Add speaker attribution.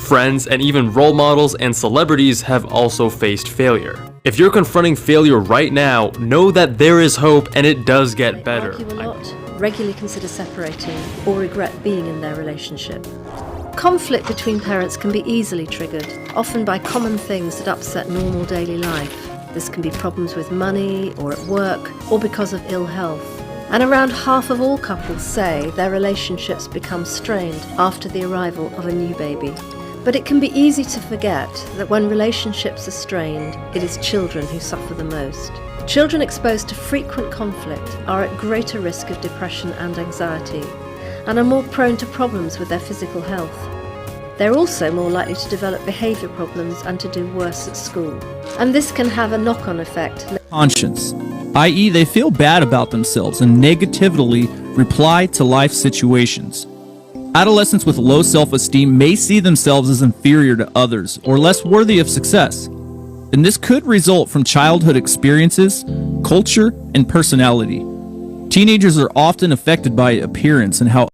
Speaker 1: friends, and even role models and celebrities have also faced failure. If you're confronting failure right now, know that there is hope and it does get better.
Speaker 2: Argue a lot, regularly consider separating, or regret being in their relationship. Conflict between parents can be easily triggered, often by common things that upset normal daily life. This can be problems with money, or at work, or because of ill health. And around half of all couples say their relationships become strained after the arrival of a new baby. But it can be easy to forget that when relationships are strained, it is children who suffer the most. Children exposed to frequent conflict are at greater risk of depression and anxiety, and are more prone to problems with their physical health. They're also more likely to develop behaviour problems and to do worse at school. And this can have a knock-on effect.
Speaker 3: Conscience, i.e. they feel bad about themselves and negatively reply to life situations. Adolescents with low self-esteem may see themselves as inferior to others or less worthy of success. And this could result from childhood experiences, culture, and personality. Teenagers are often affected by appearance and how